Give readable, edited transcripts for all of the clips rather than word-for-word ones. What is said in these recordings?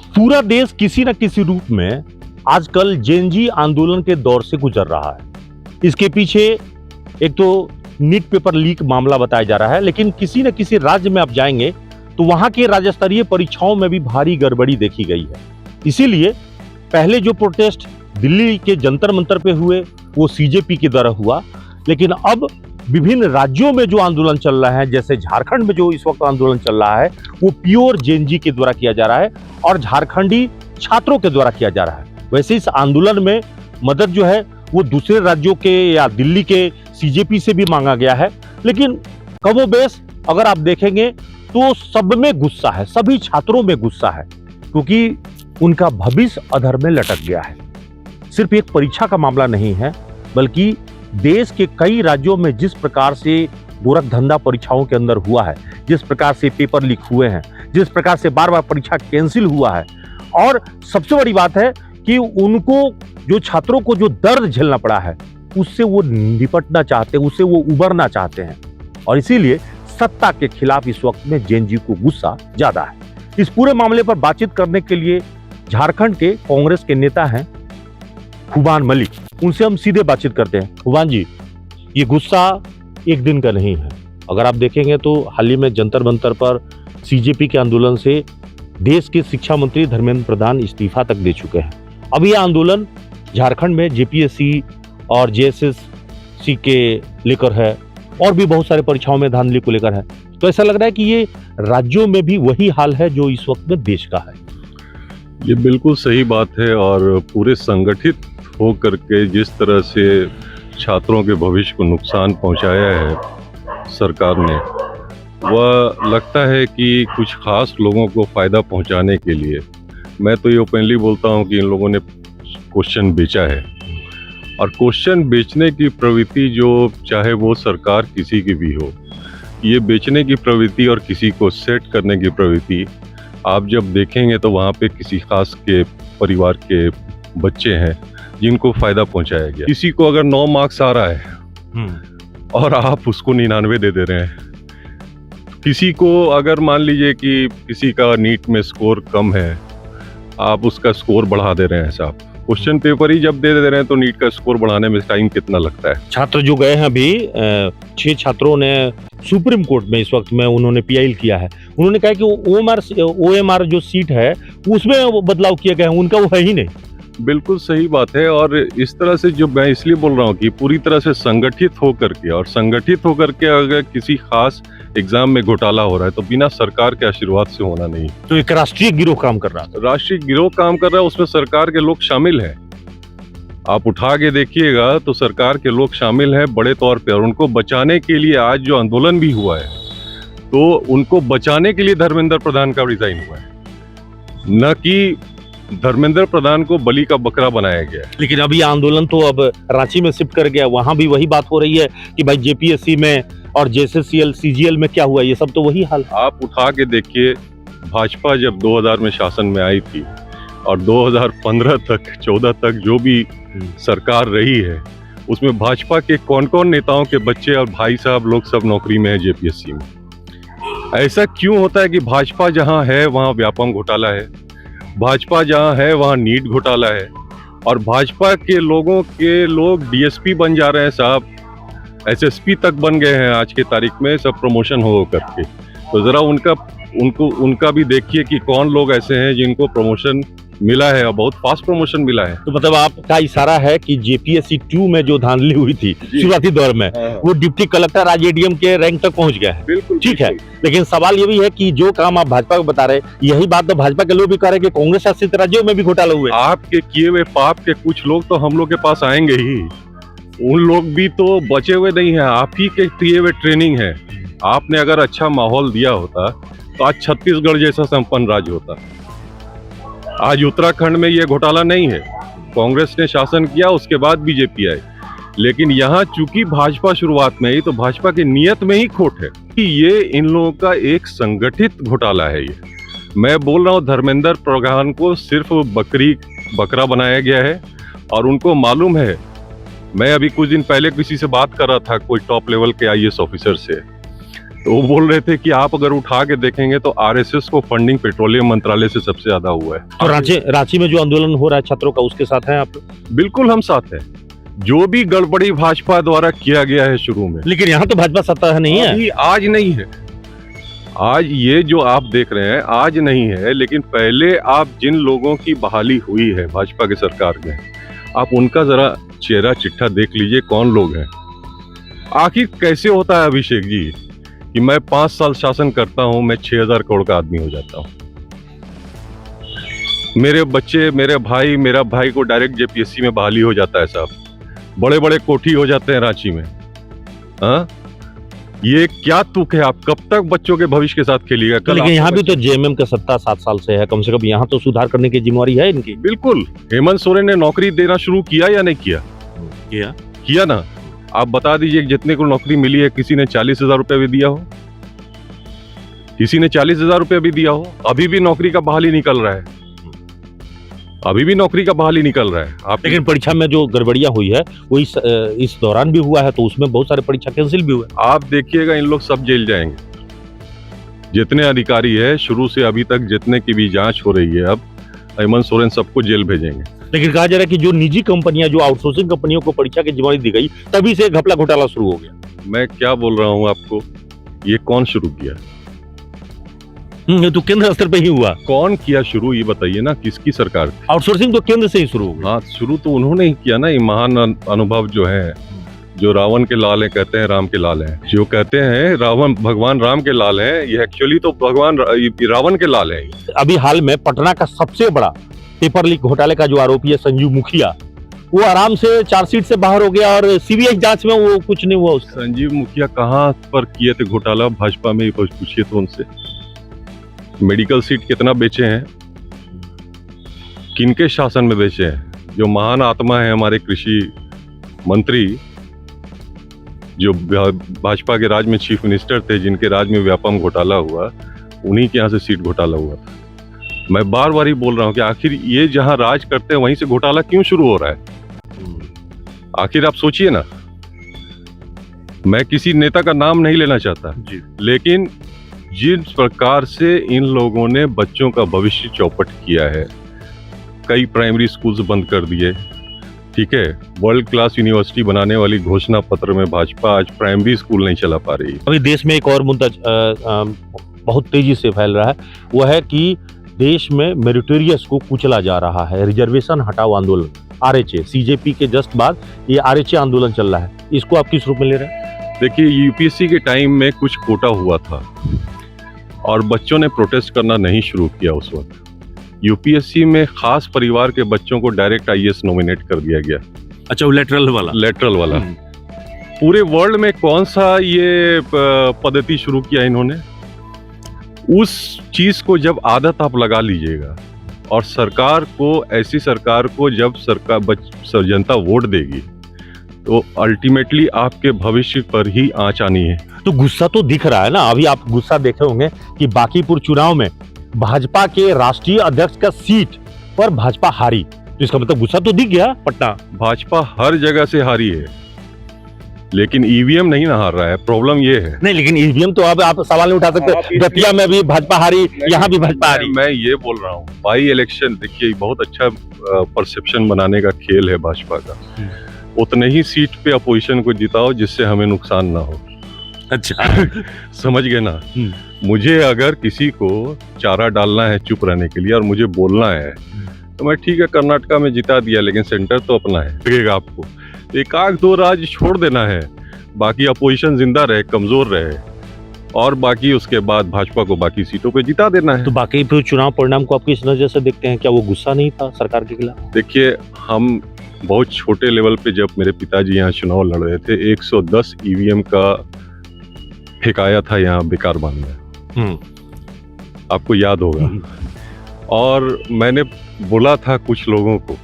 पूरा देश किसी न किसी रूप में आजकल जेनजी आंदोलन के दौर से गुजर रहा है। इसके पीछे एक तो नीट पेपर लीक मामला बताया जा रहा है, लेकिन किसी न किसी राज्य में आप जाएंगे तो वहां के राज्य स्तरीय परीक्षाओं में भी भारी गड़बड़ी देखी गई है। इसीलिए पहले जो प्रोटेस्ट दिल्ली के जंतर मंतर पे हुए वो सीजेपी के द्वारा हुआ, लेकिन अब विभिन्न राज्यों में जो आंदोलन चल रहा है, जैसे झारखंड में जो इस वक्त आंदोलन चल रहा है, वो प्योर जेनजी के द्वारा किया जा रहा है और झारखंडी छात्रों के द्वारा किया जा रहा है। वैसे इस आंदोलन में मदद जो है वो दूसरे राज्यों के या दिल्ली के सीजेपी से भी मांगा गया है, लेकिन कमोबेश अगर आप देखेंगे तो सब में गुस्सा है, सभी छात्रों में गुस्सा है, क्योंकि उनका भविष्य अधर में लटक गया है। सिर्फ एक परीक्षा का मामला नहीं है, बल्कि देश के कई राज्यों में जिस प्रकार से गोरख धंधा परीक्षाओं के अंदर हुआ है, जिस प्रकार से पेपर लीक हुए हैं, जिस प्रकार से बार बार परीक्षा कैंसिल हुआ है, और सबसे बड़ी बात है कि उनको जो छात्रों को जो दर्द झेलना पड़ा है उससे वो निपटना चाहते हैं, उससे वो उबरना चाहते हैं, और इसीलिए सत्ता के खिलाफ इस वक्त में जेनजी को गुस्सा ज्यादा है। इस पूरे मामले पर बातचीत करने के लिए झारखंड के कांग्रेस के नेता हैं खुबान मलिक, उनसे हम सीधे बातचीत करते हैं। खुबान जी, ये गुस्सा एक दिन का नहीं है। अगर आप देखेंगे तो हाल ही में जंतर मंतर पर सीजेपी के आंदोलन से देश के शिक्षा मंत्री धर्मेंद्र प्रधान इस्तीफा तक दे चुके हैं। अब ये आंदोलन झारखंड में जेपीएससी और जेएसएससी के लेकर है, और भी बहुत सारे परीक्षाओं में धांधली को लेकर है। तो ऐसा लग रहा है कि ये राज्यों में भी वही हाल है जो इस वक्त में देश का है। ये बिल्कुल सही बात है, और पूरे संगठित हो करके जिस तरह से छात्रों के भविष्य को नुकसान पहुंचाया है सरकार ने, वह लगता है कि कुछ खास लोगों को फ़ायदा पहुंचाने के लिए, मैं तो ये ओपनली बोलता हूं कि इन लोगों ने क्वेश्चन बेचा है। और क्वेश्चन बेचने की प्रवृत्ति, जो चाहे वो सरकार किसी की भी हो, ये बेचने की प्रवृत्ति और किसी को सेट करने की प्रवृत्ति आप जब देखेंगे तो वहाँ पे किसी खास के परिवार के बच्चे हैं जिनको फ़ायदा पहुंचाया गया। किसी को अगर 9 मार्क्स आ रहा है और आप उसको 99 दे रहे हैं, किसी को अगर मान लीजिए कि किसी का नीट में स्कोर कम है, आप उसका स्कोर बढ़ा दे रहे हैं। साहब, क्वेश्चन पेपर ही जब दे रहे हैं तो नीट का स्कोर बढ़ाने में टाइम कितना लगता है। छात्र जो गए हैं अभी 6 छात्रों ने सुप्रीम कोर्ट में इस वक्त में उन्होंने पीआईल किया है। उन्होंने कहा कि ओएमआर जो सीट है उसमें बदलाव किया गया है, उनका वो है ही नहीं। बिल्कुल सही बात है, और इस तरह से जो मैं इसलिए बोल रहा हूँ कि पूरी तरह से संगठित होकर के, और संगठित होकर के अगर किसी खास एग्जाम में घोटाला हो रहा है तो बिना सरकार के आशीर्वाद से होना नहीं। तो एक राष्ट्रीय गिरोह काम कर रहा है। राष्ट्रीय गिरोह काम कर रहा है, उसमें सरकार के लोग शामिल हैं। आप उठा के देखिएगा तो सरकार के लोग शामिल हैं बड़े तौर पे, और उनको बचाने के लिए आज जो आंदोलन भी हुआ है, तो उनको बचाने के लिए धर्मेंद्र प्रधान का रिजाइन हुआ है, न कि धर्मेंद्र प्रधान को बलि का बकरा बनाया गया है। लेकिन अभी आंदोलन तो अब रांची में शिफ्ट कर गया, वहां भी वही बात हो रही है कि भाई जेपीएससी में और जेएसएससी सीजीएल में क्या हुआ, ये सब तो वही हाल। आप उठा के देखिए, भाजपा जब 2000 में शासन में आई थी और 2015 तक 14 तक जो भी सरकार रही है, उसमें भाजपा के कौन कौन नेताओं के बच्चे और भाई साहब लोग सब नौकरी में है जेपीएससी में। ऐसा क्यों होता है कि भाजपा जहां है वहां व्यापम घोटाला है, भाजपा जहां है वहां नीट घोटाला है, और भाजपा के लोग डीएसपी बन जा रहे हैं साहब, एसएसपी तक बन गए हैं आज के तारीख में, सब प्रमोशन हो करके। तो जरा उनका भी देखिए कि कौन लोग ऐसे हैं जिनको प्रमोशन मिला है, और बहुत फास्ट प्रमोशन मिला है। तो मतलब आपका इशारा है कि जेपीएससी 2 में जो धांधली हुई थी शुरुआती दौर में, वो डिप्टी कलेक्टर आज एडीएम के रैंक तक पहुंच गया है। बिल्कुल ठीक है, लेकिन सवाल ये भी है कि जो काम आप भाजपा को बता रहे, यही बात तो भाजपा के लोग भी कह रहे हैं कि कांग्रेस शासित राज्यों में भी घोटाला हुए। आपके किए हुए पाप के कुछ लोग तो हम लोग के पास आएंगे ही, उन लोग भी तो बचे हुए नहीं है। आप ही के किए हुए ट्रेनिंग है। आपने अगर अच्छा माहौल दिया होता तो आज छत्तीसगढ़ जैसा संपन्न राज्य होता। आज उत्तराखंड में ये घोटाला नहीं है, कांग्रेस ने शासन किया, उसके बाद बीजेपी आई, लेकिन यहाँ चूंकि भाजपा शुरुआत में ही, तो भाजपा की नीयत में ही खोट है कि ये इन लोगों का एक संगठित घोटाला है। ये मैं बोल रहा हूँ, धर्मेंद्र प्रधान को सिर्फ बकरा बनाया गया है, और उनको मालूम है। मैं अभी कुछ दिन पहले किसी से बात कर रहा था, कोई टॉप लेवल के आईएएस ऑफिसर से, तो वो बोल रहे थे कि आप अगर उठा के देखेंगे तो आरएसएस को फंडिंग पेट्रोलियम मंत्रालय से सबसे ज्यादा हुआ है। तो रांची में जो आंदोलन हो रहा है छात्रों का, उसके साथ हैं आप लोग? बिल्कुल हम साथ हैं। जो भी गड़बड़ी भाजपा द्वारा किया गया है शुरू में, लेकिन यहाँ तो भाजपा सत्ता है नहीं है। अभी आज नहीं है। आज ये जो आप देख रहे हैं आज नहीं है, लेकिन पहले आप जिन लोगों की बहाली हुई है भाजपा के सरकार में, आप उनका जरा चेहरा चिट्ठा देख लीजिए कौन लोग हैं। आखिर कैसे होता है अभिषेक जी कि मैं 5 साल शासन करता हूं, मैं 6000 करोड़ का आदमी हो जाता हूं, मेरे बच्चे मेरा भाई को डायरेक्ट जेपीएससी में बहाली हो जाता है साहब, बड़े बड़े कोठी हो जाते हैं रांची में। हाँ, ये क्या तुक है? आप कब तक बच्चों के भविष्य के साथ खेलिएगा? कल लेकिन यहाँ भी तो जेएमएम का सत्ता 7 साल से है, कम से कम यहाँ तो सुधार करने की जिम्मेवारी है इनकी। बिल्कुल। हेमंत सोरेन ने नौकरी देना शुरू किया या नहीं किया? किया ना। आप बता दीजिए जितने को नौकरी मिली है, किसी ने 40,000 रुपए भी दिया हो? किसी ने 40,000 रुपए भी दिया हो? अभी भी नौकरी का बहाली निकल रहा है, अभी भी नौकरी का बहाली निकल रहा है। आप लेकिन परीक्षा में जो गड़बड़ियां हुई है वो इस दौरान भी हुआ है, तो उसमें बहुत सारे परीक्षा कैंसिल भी हुए। आप देखिएगा इन लोग सब जेल जाएंगे, जितने अधिकारी है शुरू से अभी तक जितने की भी जांच हो रही है, अब हेमंत सोरेन सबको जेल भेजेंगे। लेकिन कहा जा रहा है कि जो निजी कंपनियां, जो आउटसोर्सिंग कंपनियों को परीक्षा की जिम्मेवारी दी गई, तभी से घपला घोटाला शुरू हो गया। मैं क्या बोल रहा हूँ आपको, ये कौन शुरू किया? ये तो केंद्र स्तर पे ही हुआ। कौन किया शुरू, ये बताइए ना, किसकी सरकार थी? आउटसोर्सिंग तो केंद्र से ही शुरू हो गया। हाँ, शुरू तो उन्होंने ही किया ना। ये महान अनुभव जो है, जो रावण के लाल हैं कहते हैं राम के लाल हैं, जो कहते हैं रावण भगवान राम के लाल हैं, ये एक्चुअली तो भगवान रावण के लाल हैं। अभी हाल में पटना का सबसे बड़ा पेपर लीक घोटाले का जो आरोपी है संजीव मुखिया, वो आराम से चार्जशीट से बाहर हो गया और सीबीआई जांच में वो कुछ नहीं हुआ उसका। संजीव मुखिया कहाँ पर किए थे घोटाला? भाजपा में ही पूछिए तो उनसे। मेडिकल सीट कितना बेचे हैं, किनके शासन में बेचे हैं? जो महान आत्मा है हमारे कृषि मंत्री, जो भाजपा के राज में चीफ मिनिस्टर थे, जिनके राज में व्यापम घोटाला हुआ, उन्हीं के यहाँ से सीट घोटाला हुआ था। मैं बार बार ही बोल रहा हूँ कि आखिर ये जहां राज करते हैं वहीं से घोटाला क्यों शुरू हो रहा है? आखिर आप सोचिए ना। मैं किसी नेता का नाम नहीं लेना चाहता जी, लेकिन जिस प्रकार से इन लोगों ने बच्चों का भविष्य चौपट किया है, कई प्राइमरी स्कूल्स बंद कर दिए, ठीक है, वर्ल्ड क्लास यूनिवर्सिटी बनाने वाली घोषणा पत्र में भाजपा आज प्राइमरी स्कूल नहीं चला पा रही। अभी देश में एक और मुद्दा बहुत तेजी से फैल रहा है, वो है कि देश में मेरिटोरियस को कुचला जा रहा है। रिजर्वेशन हटाओ आंदोलन, आरएचए, सीजेपी के जस्ट बाद ये आरएचए आंदोलन चल रहा है, इसको आप किस रूप में ले रहे हैं? देखिए, यूपीएससी के टाइम में कुछ कोटा हुआ था और बच्चों ने प्रोटेस्ट करना नहीं शुरू किया उस वक्त। यूपीएससी में खास परिवार के बच्चों को डायरेक्ट आईएएस नॉमिनेट कर दिया गया। अच्छा, वो लेटरल वाला। पूरे वर्ल्ड में कौन सा ये पद्धति शुरू किया इन्होंने? उस चीज को जब आदत आप लगा लीजिएगा, और सरकार को, ऐसी सरकार को जब जनता वोट देगी, तो अल्टीमेटली आपके भविष्य पर ही आंच आनी है। तो गुस्सा तो दिख रहा है ना। अभी आप गुस्सा देखे होंगे कि बांकीपुर चुनाव में भाजपा के राष्ट्रीय अध्यक्ष का सीट पर भाजपा हारी, तो इसका मतलब गुस्सा तो दिख गया। पटना भाजपा हर जगह से हारी है, लेकिन ईवीएम नहीं ना हार रहा है। प्रॉब्लम ये है। नहीं, लेकिन ईवीएम तो अब आप सवाल नहीं उठा सकते। दतिया में भी भाजपा हारी, यहाँ भी भाजपा हारी। मैं ये बोल रहा हूँ, बाई इलेक्शन देखिए बहुत अच्छा परसेप्शन बनाने का खेल है भाजपा का। उतने ही सीट पे अपोजिशन को जिताओ जिससे हमें नुकसान ना हो। अच्छा समझ गए ना। मुझे अगर किसी को चारा डालना है चुप रहने के लिए और मुझे बोलना है, तो मैं ठीक है कर्नाटका में जिता दिया, लेकिन सेंटर तो अपना है। लगेगा आपको एक आध दो राज्य छोड़ देना है, बाकी अपोजिशन जिंदा रहे, कमजोर रहे, और बाकी उसके बाद भाजपा को बाकी सीटों पे जिता देना है। तो बाकी फिर चुनाव परिणाम को आप किस नजर से देखते हैं? क्या वो गुस्सा नहीं था सरकार के खिलाफ? देखिए, हम बहुत छोटे लेवल पे जब मेरे पिताजी यहाँ चुनाव लड़ रहे थे, 110 ईवीएम का फेंकाया था यहाँ बेकार बांध में, आपको याद होगा। और मैंने बोला था कुछ लोगों को,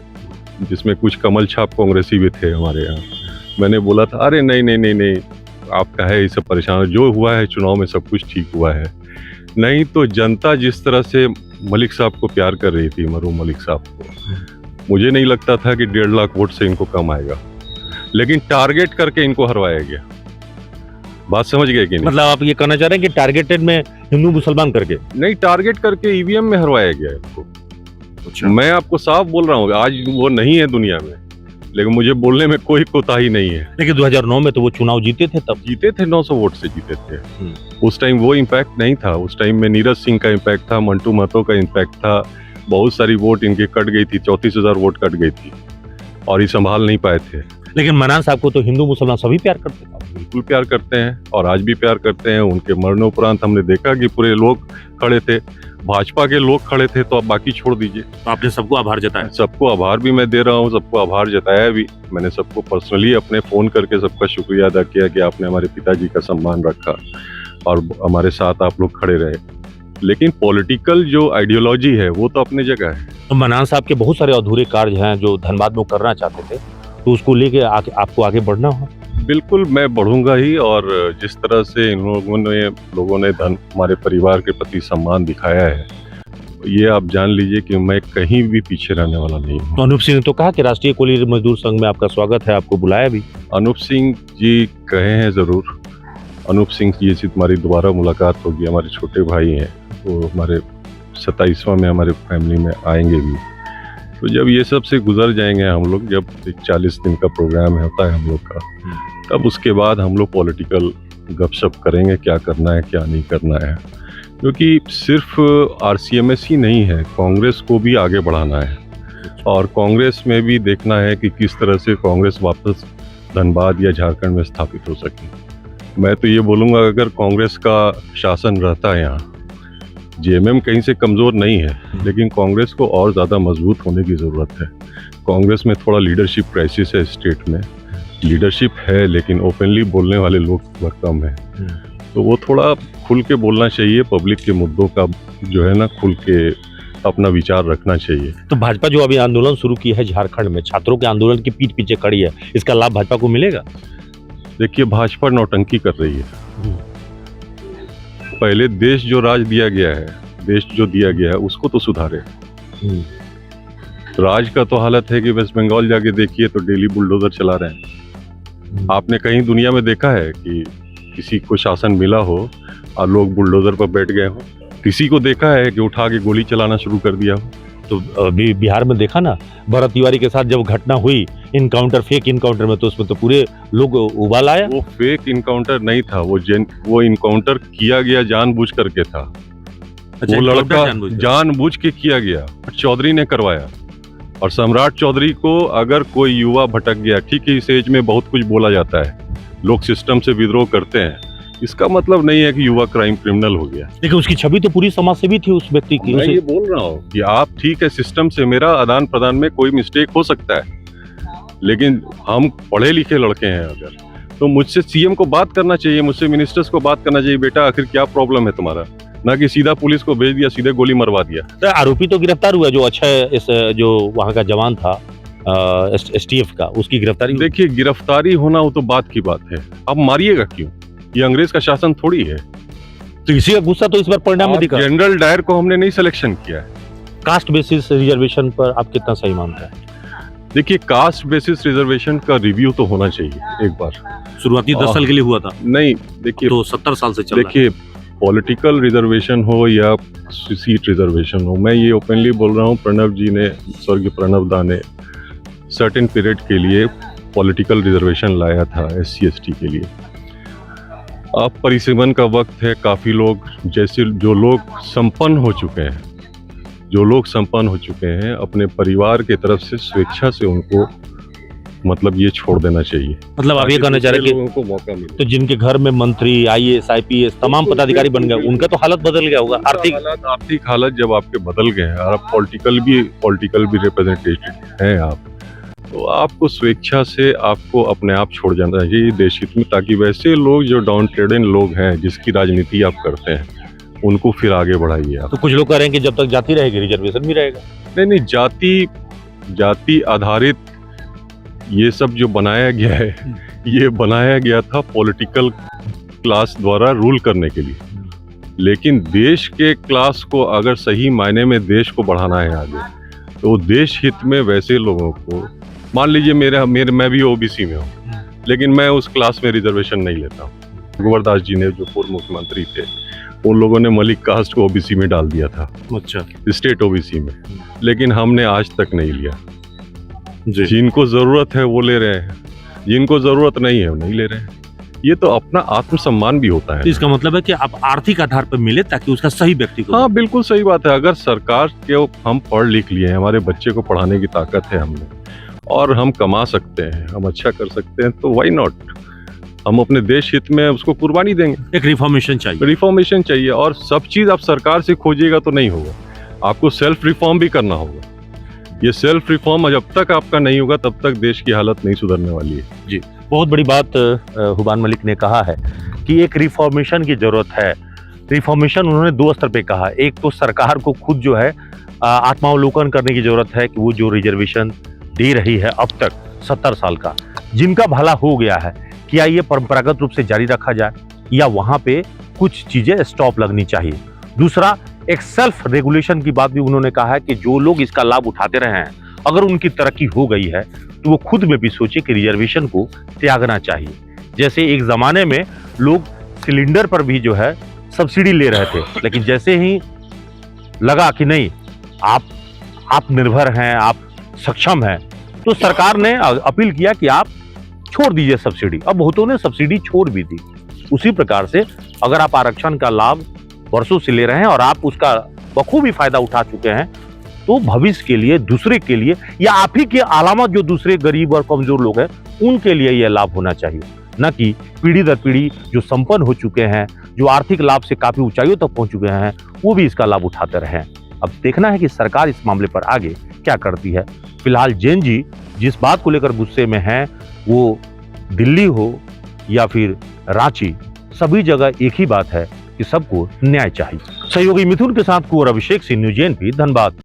जिसमें कुछ कमल छाप कांग्रेसी भी थे हमारे यहाँ, मैंने बोला था अरे नहीं नहीं नहीं नहीं, आपका है ये सब परेशान, जो हुआ है चुनाव में सब कुछ ठीक हुआ है। नहीं तो जनता जिस तरह से मलिक साहब को प्यार कर रही थी, मरहूम मलिक साहब को, मुझे नहीं लगता था कि 1.5 लाख वोट से इनको कम आएगा, लेकिन टारगेट करके इनको हरवाया गया। बात समझ गए कि नहीं? मतलब आप ये कहना चाह रहे हैं कि टारगेटेड में हिंदू मुसलमान करके? नहीं, टारगेट करके ईवीएम में हरवाया गया है इनको। मैं आपको साफ बोल रहा हूँ, आज वो नहीं है दुनिया में, लेकिन मुझे बोलने में कोई कोताही नहीं है। लेकिन 2009 में तो वो चुनाव जीते थे, तब जीते थे, 900 वोट से जीते थे। उस टाइम वो इम्पैक्ट नहीं था। उस टाइम में नीरज सिंह का इम्पैक्ट था, मंटू महतो का इम्पैक्ट था, बहुत सारी वोट इनके कट गई थी, 34,000 वोट कट गई थी और ये संभाल नहीं पाए थे। लेकिन मनान साहब को तो हिंदू मुसलमान सभी प्यार करते थे। बिल्कुल प्यार करते हैं और आज भी प्यार करते हैं। उनके मरणोपरांत हमने देखा कि पूरे लोग खड़े थे, भाजपा के लोग खड़े थे, तो अब बाकी छोड़ दीजिए। तो आपने सबको आभार जताया? सबको आभार भी मैं दे रहा हूँ, सबको आभार जताया भी। मैंने सबको पर्सनली अपने फ़ोन करके सबका शुक्रिया अदा किया कि आपने हमारे पिताजी का सम्मान रखा और हमारे साथ आप लोग खड़े रहे। लेकिन पॉलिटिकल जो आइडियोलॉजी है वो तो अपनी जगह है। तो मनान साहब के बहुत सारे अधूरे कार्य हैं जो धनबाद में वो करना चाहते थे, तो उसको लेके आपको आगे बढ़ना हो? बिल्कुल मैं बढ़ूंगा ही। और जिस तरह से इन लोगों ने हमारे परिवार के प्रति सम्मान दिखाया है, ये आप जान लीजिए कि मैं कहीं भी पीछे रहने वाला नहीं हूँ। तो अनूप सिंह ने तो कहा कि राष्ट्रीय कोली मजदूर संघ में आपका स्वागत है, आपको बुलाया भी। अनूप सिंह जी कहे हैं ज़रूर। अनूप सिंह जी से तुम्हारी दोबारा मुलाकात होगी। हमारे छोटे भाई हैं, वो हमारे 27वां में हमारे फैमिली में आएंगे भी। तो जब ये सब से गुजर जाएंगे हम लोग, जब 40 दिन का प्रोग्राम होता है हम लोग का, तब उसके बाद हम लोग पॉलिटिकल गपशप करेंगे, क्या करना है क्या नहीं करना है। क्योंकि सिर्फ आरसीएमएस ही नहीं है, कांग्रेस को भी आगे बढ़ाना है और कांग्रेस में भी देखना है कि किस तरह से कांग्रेस वापस धनबाद या झारखंड में स्थापित हो सके। मैं तो ये बोलूँगा, अगर कांग्रेस का शासन रहता है यहाँ, जेएमएम कहीं से कमज़ोर नहीं है, लेकिन कांग्रेस को और ज़्यादा मजबूत होने की ज़रूरत है। कांग्रेस में थोड़ा लीडरशिप क्राइसिस है स्टेट में। लीडरशिप है लेकिन ओपनली बोलने वाले लोग बहुत कम हैं। तो वो थोड़ा खुल के बोलना चाहिए, पब्लिक के मुद्दों का जो है ना, खुल के अपना विचार रखना चाहिए। तो भाजपा जो अभी आंदोलन शुरू की है झारखंड में, छात्रों के आंदोलन की पीठ पीछे खड़ी है, इसका लाभ भाजपा को मिलेगा? देखिए, भाजपा नौटंकी कर रही है। पहले देश जो राज दिया गया है, देश जो दिया गया है, उसको तो सुधारे। राज का तो हालत है कि वेस्ट बंगाल जाके देखिए तो डेली बुलडोजर चला रहे हैं। आपने कहीं दुनिया में देखा है कि किसी को शासन मिला हो और लोग बुलडोजर पर बैठ गए हो? किसी को देखा है कि उठा के गोली चलाना शुरू कर दिया हो? तो अभी बिहार में देखा ना, भरत तिवारी के साथ जब घटना हुई इनकाउंटर, फेक इनकाउंटर में, तो उसमें तो पूरे लोग उबाल आया। वो फेक इनकाउंटर नहीं था, वो इनकाउंटर किया गया जानबूझ करके था। अच्छा, वो लड़का जानबूझ के किया गया, चौधरी ने करवाया। और सम्राट चौधरी को अगर कोई युवा भटक गया, ठीक है, इस एज में बहुत कुछ बोला जाता है, लोग सिस्टम से विद्रोह करते हैं, इसका मतलब नहीं है कि युवा क्राइम क्रिमिनल हो गया। लेकिन उसकी छवि तो पूरी समाज से भी थी उस व्यक्ति की। मैं ये बोल रहा हूँ कि आप ठीक है, सिस्टम से मेरा आदान प्रदान में कोई मिस्टेक हो सकता है, लेकिन हम पढ़े लिखे लड़के हैं अगर, तो मुझसे सीएम को बात करना चाहिए, मुझसे मिनिस्टर्स को बात करना चाहिए, बेटा आखिर क्या प्रॉब्लम है तुम्हारा, ना कि सीधा पुलिस को भेज दिया, सीधे गोली मरवा दिया। तो आरोपी तो गिरफ्तार हुआ, जो जो वहाँ का जवान था एसटीएफ का, उसकी गिरफ्तारी। देखिए, गिरफ्तारी होना वो तो बात की बात है, अब मारिएगा क्यों? ये अंग्रेज का शासन थोड़ी है। तो इसी का गुस्सा तो इस बार परिणाम में दिखा। जनरल डायर को हमने नहीं सिलेक्शन किया है। कास्ट बेसिस रिजर्वेशन पर आप कितना सही मानते हैं? देखिए, कास्ट बेसिस रिजर्वेशन का रिव्यू तो होना चाहिए एक बार। शुरुआती 10 साल के लिए हुआ था। नहीं, देखिए, तो 70 साल से चल रहा है। देखिए, पॉलिटिकल रिजर्वेशन हो या सीट रिजर्वेशन हो, मैं ये ओपनली बोल रहा हूँ, प्रणब जी ने, स्वर्गीय प्रणब दा ने सर्टेन पीरियड के लिए पॉलिटिकल रिजर्वेशन लाया था SC ST के लिए। अब परिसीमन का वक्त है, काफ़ी लोग जैसे जो लोग संपन्न हो चुके हैं, अपने परिवार के तरफ से स्वेच्छा से उनको मतलब ये छोड़ देना चाहिए। मतलब आप ये कहना चाह रहे हैं कि लोगों को मौका मिले। तो जिनके घर में मंत्री, IAS IPS तमाम पदाधिकारी बन गए, उनका तो हालत बदल गया होगा। आर्थिक हालत जब आपके बदल गए हैं और आप पॉलिटिकल भी रिप्रेजेंटेटिव हैं आप, तो आपको स्वेच्छा से आपको अपने आप छोड़ जाना चाहिए देश हित में, ताकि वैसे लोग जो डाउन ट्रेडेड लोग हैं, जिसकी राजनीति आप करते हैं, उनको फिर आगे बढ़ाइए आप। तो कुछ लोग कह रहे हैं कि जब तक जाति रहेगी रिजर्वेशन भी रहेगा। नहीं, जाति आधारित ये सब जो बनाया गया है, ये बनाया गया था पॉलिटिकल क्लास द्वारा रूल करने के लिए। लेकिन देश के क्लास को अगर सही मायने में देश को बढ़ाना है आगे, तो देश हित में वैसे लोगों को, मान लीजिए मैं भी OBC में हूँ, लेकिन मैं उस क्लास में रिजर्वेशन नहीं लेता हूँ, रघुवर दास जी ने, जो पूर्व मुख्यमंत्री थे, उन लोगों ने मलिक कास्ट को ओबीसी में डाल दिया था, अच्छा स्टेट ओबीसी में, लेकिन हमने आज तक नहीं लिया। जी। जिनको जरूरत है वो ले रहे हैं, जिनको जरूरत नहीं है वो नहीं ले रहे हैं। ये तो अपना आत्मसम्मान भी होता तो है। इसका मतलब है कि आप आर्थिक आधार पर मिले ताकि उसका सही व्यक्ति को। हाँ, बिल्कुल सही बात है। अगर सरकार के हम पढ़ लिख लिए हैं, हमारे बच्चे को पढ़ाने की ताकत है हमने, और हम कमा सकते हैं, हम अच्छा कर सकते हैं, तो व्हाई नॉट, हम अपने देश हित में उसको कुर्बानी देंगे। एक रिफॉर्मेशन चाहिए। रिफॉर्मेशन चाहिए, और सब चीज आप सरकार से खोजिएगा तो नहीं होगा, आपको सेल्फ रिफॉर्म भी करना होगा। ये सेल्फ रिफॉर्म जब तक आपका नहीं होगा तब तक देश की हालत नहीं सुधरने वाली है। जी, बहुत बड़ी बात हुबान मलिक ने कहा है कि एक रिफॉर्मेशन की जरूरत है। रिफॉर्मेशन उन्होंने दो स्तर पे कहा। एक तो सरकार को खुद जो है आत्मावलोकन करने की जरूरत है कि वो जो रिजर्वेशन दे रही है अब तक 70 साल का, जिनका भला हो गया है, क्या ये परंपरागत रूप से जारी रखा जाए या वहां पे कुछ चीजें स्टॉप लगनी चाहिए। दूसरा, एक सेल्फ रेगुलेशन की बात भी उन्होंने कहा है कि जो लोग इसका लाभ उठाते रहे हैं, अगर उनकी तरक्की हो गई है तो वो खुद में भी सोचे कि रिजर्वेशन को त्यागना चाहिए। जैसे एक जमाने में लोग सिलेंडर पर भी जो है सब्सिडी ले रहे थे, लेकिन जैसे ही लगा कि नहीं आप निर्भर हैं, आप सक्षम हैं, तो सरकार ने अपील किया कि आप छोड़ दीजिए सब्सिडी। अब बहुतों ने सब्सिडी छोड़ भी दी। उसी प्रकार से अगर आप आरक्षण का लाभ वर्षों से ले रहे हैं और आप उसका बखूबी फायदा उठा चुके हैं, तो भविष्य के लिए, दूसरे के लिए, या आप ही के अलावा जो दूसरे गरीब और कमजोर लोग हैं उनके लिए यह लाभ होना चाहिए, न कि पीढ़ी दर पीढ़ी जो संपन्न हो चुके हैं, जो आर्थिक लाभ से काफी ऊंचाइयों तक पहुंच चुके हैं, वो भी इसका लाभ उठाते रहे। अब देखना है कि सरकार इस मामले पर आगे क्या करती है। फिलहाल जैन जी जिस बात को लेकर गुस्से में हैं, वो दिल्ली हो या फिर रांची, सभी जगह एक ही बात है कि सबको न्याय चाहिए। सहयोगी मिथुन के साथ कुंवर अभिषेक सिंह, न्यूज़ एनपी, धनबाद।